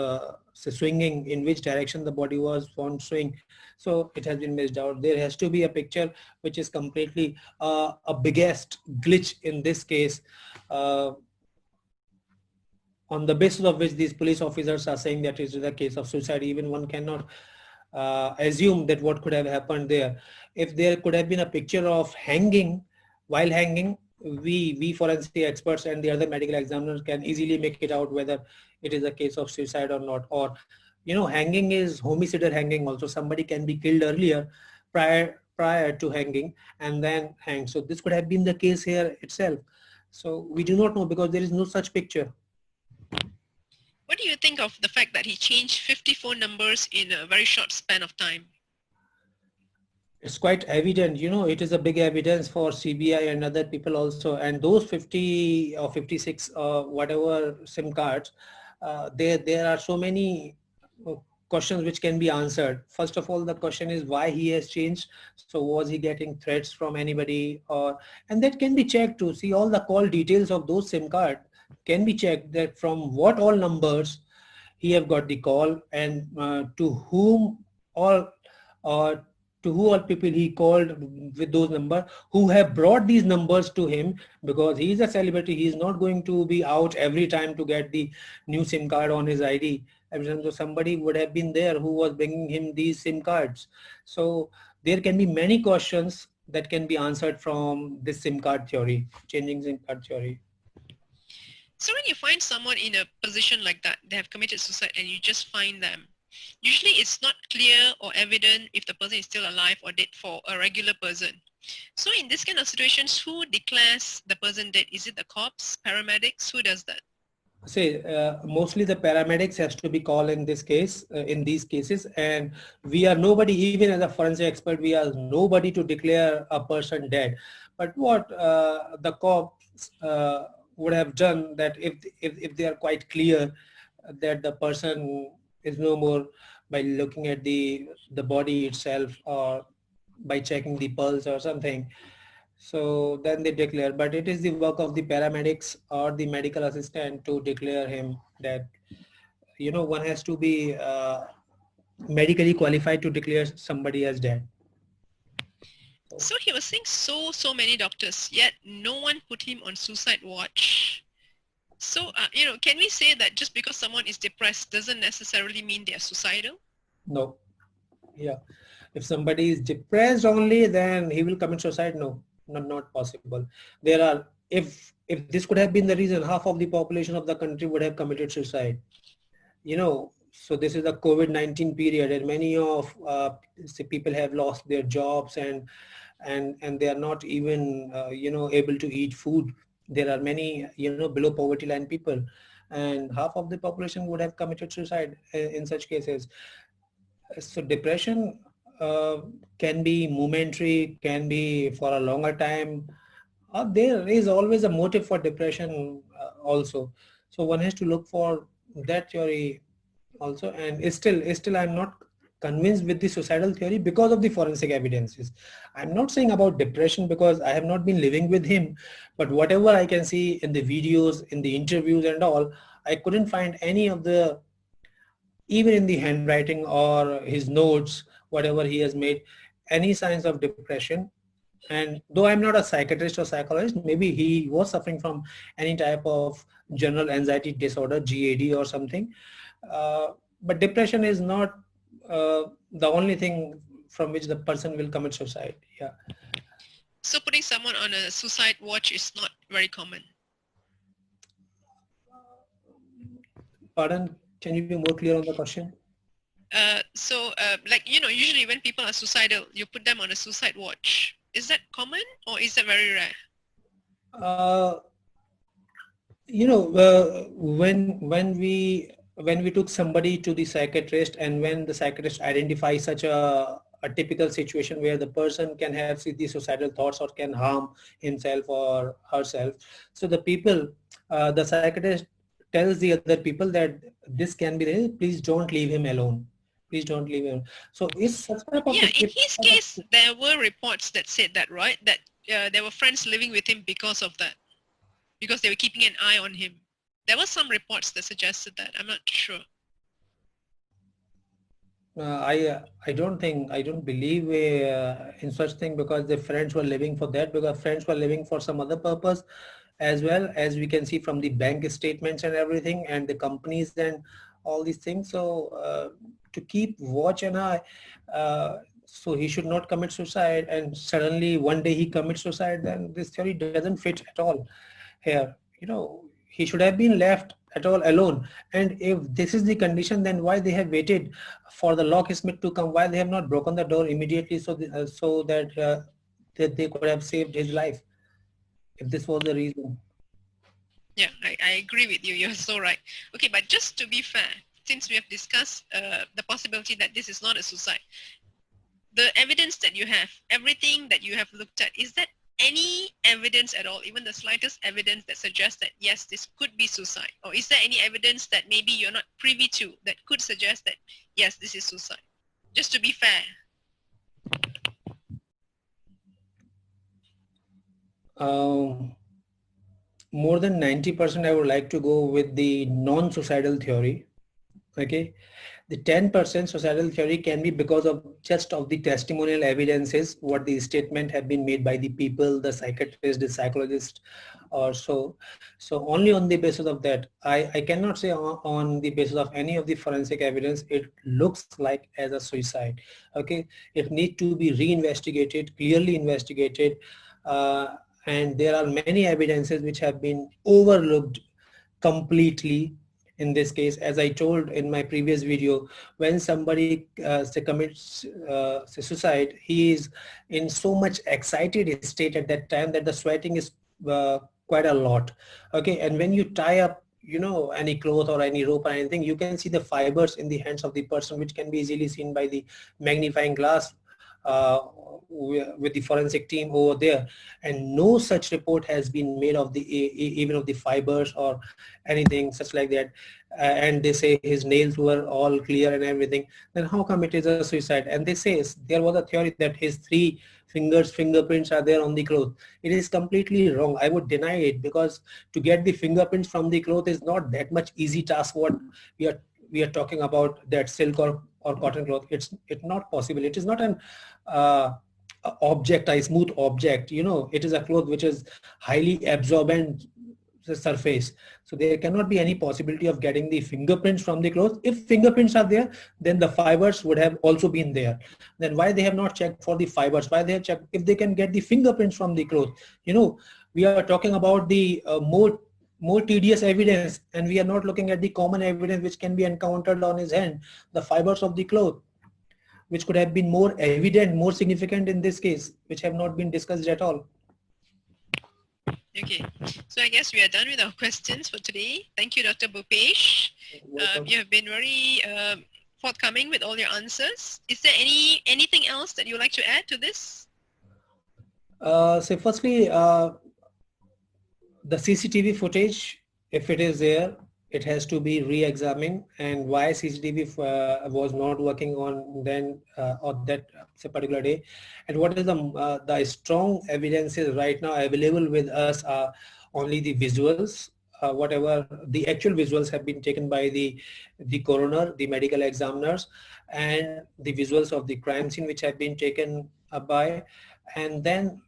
say swinging, in which direction the body was found swing. So it has been missed out. There has to be a picture which is completely a biggest glitch in this case, uh, on the basis of which these police officers are saying that it is a case of suicide. Even one cannot assume that what could have happened there. If there could have been a picture of hanging, while hanging, we forensic experts and the other medical examiners can easily make it out whether it is a case of suicide or not. Or, hanging is homicidal hanging also. Somebody can be killed earlier prior to hanging and then hang. So this could have been the case here itself. So we do not know because there is no such picture. What do you think of the fact that he changed 54 numbers in a very short span of time? It's quite evident, it is a big evidence for CBI and other people also. And those 50 or 56 or whatever SIM cards, there are so many questions which can be answered. First of all, the question is why he has changed. So was he getting threats from anybody, and that can be checked to see all the call details of those SIM card can be checked, that from what all numbers he have got the call, and to whom all uh, to who all people he called with those numbers, who have brought these numbers to him, because he is a celebrity. He is not going to be out every time to get the new SIM card on his ID. Every time, so somebody would have been there who was bringing him these SIM cards. So there can be many questions that can be answered from this SIM card theory, changing SIM card theory. So when you find someone in a position like that, they have committed suicide and you just find them, usually it's not clear or evident if the person is still alive or dead for a regular person. So in this kind of situations, who declares the person dead? Is it the cops, paramedics? Who does that? Say mostly the paramedics has to be called in this case, in these cases, and we are nobody, even as a forensic expert, we are nobody to declare a person dead. But what the cops would have done, that if they are quite clear that the person is no more, by looking at the body itself or by checking the pulse or something, so then they declare. But it is the work of the paramedics or the medical assistant to declare him that, one has to be medically qualified to declare somebody as dead. So he was seeing so many doctors, yet no one put him on suicide watch. So, can we say that just because someone is depressed doesn't necessarily mean they are suicidal? No. Yeah. If somebody is depressed only, then he will commit suicide. No, not possible. There are, if this could have been the reason, half of the population of the country would have committed suicide. So this is the COVID-19 period, and many of people have lost their jobs, and they are not even able to eat food. There are many below poverty line people, and half of the population would have committed suicide in such cases. So depression can be momentary, can be for a longer time. There is always a motive for depression also. So one has to look for that theory also. And still I'm not convinced with the suicidal theory because of the forensic evidences. I'm not saying about depression because I have not been living with him, but whatever I can see in the videos, in the interviews and all, I couldn't find any of the, even in the handwriting or his notes, whatever he has made, any signs of depression. And though I'm not a psychiatrist or psychologist, maybe he was suffering from any type of general anxiety disorder, GAD or something. But depression is not the only thing from which the person will commit suicide. Yeah. So putting someone on a suicide watch is not very common. Pardon, can you be more clear on the question? Like, usually when people are suicidal, you put them on a suicide watch. Is that common or is that very rare? Uh, when we took somebody to the psychiatrist, and when the psychiatrist identifies such a typical situation where the person can have the suicidal thoughts or can harm himself or herself, so the psychiatrist tells the other people that this can be there, please don't leave him alone, please don't leave him. So is such type of Yeah, in situation. his case, there were reports that said that, right? That there were friends living with him because of that, because they were keeping an eye on him. There were some reports that suggested that. I'm not sure. I don't believe in such thing, because the friends were living for that, because friends were living for some other purpose, as well as we can see from the bank statements and everything and the companies and all these things. So to keep watch an eye, so he should not commit suicide, and suddenly one day he commits suicide, then this theory doesn't fit at all here. He should have been left at all alone. And if this is the condition, then why they have waited for the locksmith to come? Why they have not broken the door immediately, so that they could have saved his life, if this was the reason? Yeah, I agree with you. You're so right. Okay, but just to be fair, since we have discussed the possibility that this is not a suicide, the evidence that you have, everything that you have looked at, is that any evidence at all, even the slightest evidence that suggests that, yes, this could be suicide? Or is there any evidence that maybe you're not privy to that could suggest that, yes, this is suicide? Just to be fair. Um, More than 90%, I would like to go with the non-suicidal theory. Okay. The 10% suicidal theory can be because of just of the testimonial evidences, what the statement have been made by the people, the psychiatrist, the psychologist, or so. So only on the basis of that, I cannot say on the basis of any of the forensic evidence, it looks like as a suicide. Okay. It needs to be reinvestigated, clearly investigated. And there are many evidences which have been overlooked completely in this case. As I told in my previous video, when somebody say commits say suicide, he is in so much excited state at that time that the sweating is quite a lot. Okay. And when you tie up any cloth or any rope or anything, you can see the fibers in the hands of the person, which can be easily seen by the magnifying glass uh, with the forensic team over there. And no such report has been made of the even of the fibers or anything such like that. And they say his nails were all clear and everything. Then how come it is a suicide? And they say there was a theory that his 3 fingers fingerprints are there on the cloth. It is completely wrong. I would deny it, because to get the fingerprints from the cloth is not that much easy task. What we are talking about, that silk or cotton cloth, it's not possible. It is not an uh, object, a smooth object. It is a cloth which is highly absorbent surface. So there cannot be any possibility of getting the fingerprints from the cloth. If fingerprints are there, then the fibers would have also been there. Then why they have not checked for the fibers? Why they have checked if they can get the fingerprints from the cloth? We are talking about the more tedious evidence, and we are not looking at the common evidence which can be encountered on his hand, the fibers of the cloth, which could have been more evident, more significant in this case, which have not been discussed at all. Okay, so I guess we are done with our questions for today. Thank you, Dr. Bhoopesh. You have been very forthcoming with all your answers. Is there anything else that you would like to add to this? So firstly, the CCTV footage, if it is there, it has to be re-examined. And why CCTV was not working on then on that particular day, and what is the strong evidences right now available with us are only the visuals. Whatever the actual visuals have been taken by the coroner, the medical examiners, and the visuals of the crime scene which have been taken by, and then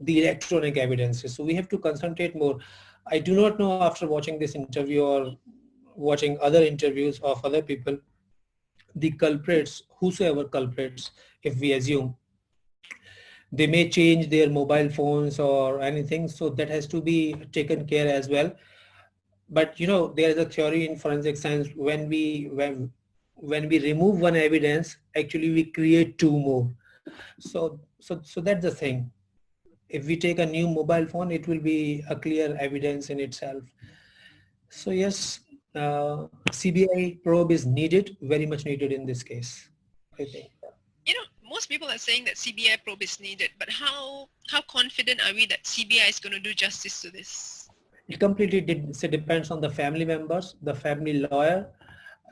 the electronic evidences. So we have to concentrate more. I do not know, after watching this interview or watching other interviews of other people, the culprits, whosoever culprits, if we assume they may change their mobile phones or anything, so that has to be taken care as well. But there is a theory in forensic science, when we remove one evidence, actually we create two more. So that's the thing. If we take a new mobile phone, it will be a clear evidence in itself. So yes, CBI probe is needed, very much needed in this case, I think. Most people are saying that CBI probe is needed, but how confident are we that CBI is going to do justice to this? It completely depends on the family members, the family lawyer,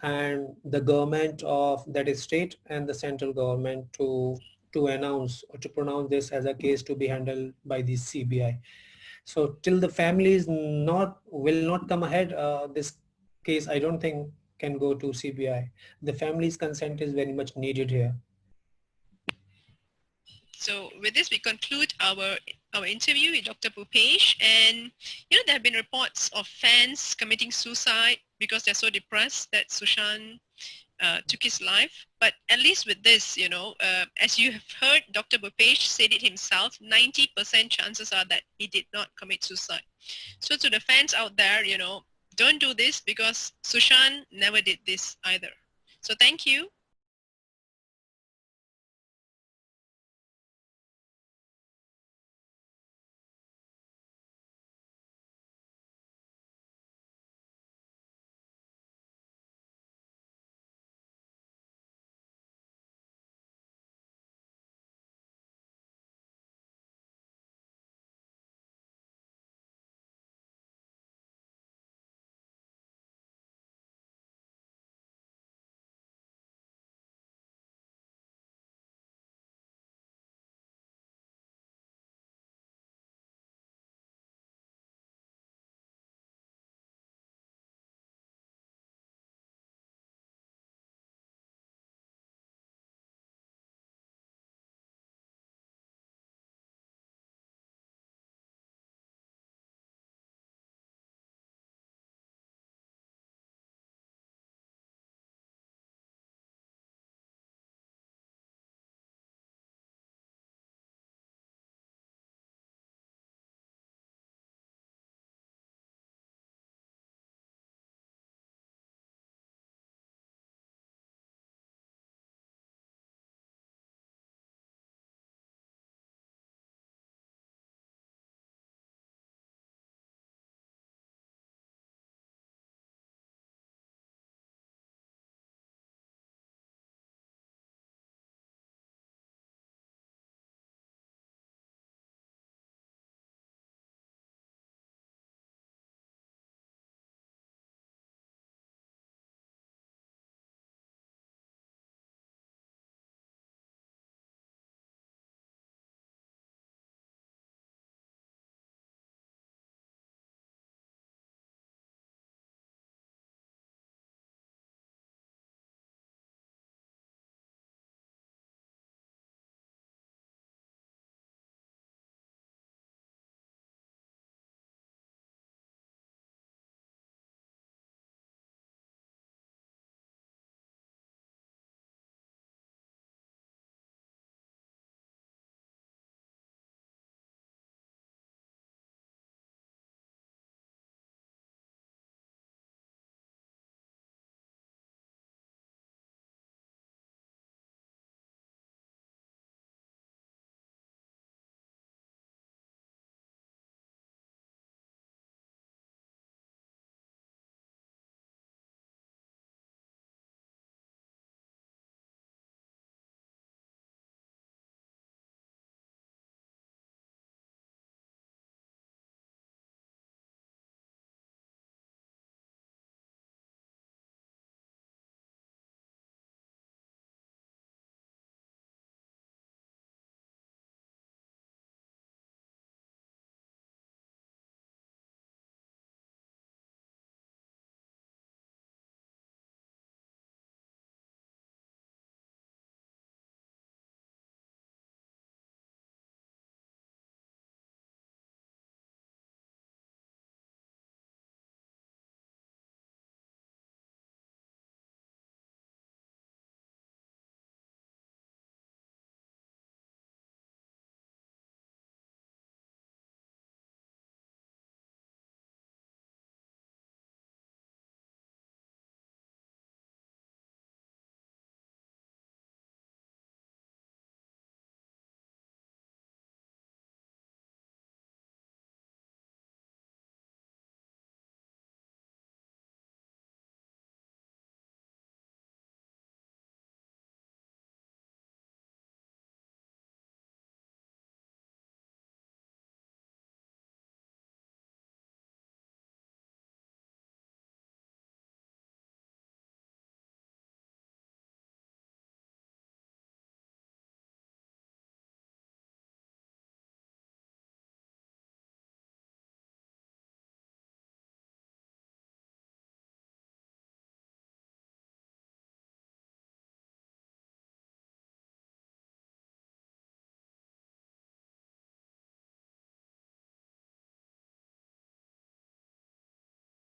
and the government of that state and the central government to announce or to pronounce this as a case to be handled by the CBI. So till the family is will not come ahead, this case I don't think can go to CBI. The family's consent is very much needed here. So with this, we conclude our interview with Dr. Bhoopesh. And there have been reports of fans committing suicide because they're so depressed that Sushant took his life. But at least with this, as you have heard, Dr. Bhoopesh said it himself, 90% chances are that he did not commit suicide. So to the fans out there, don't do this because Sushant never did this either. So thank you.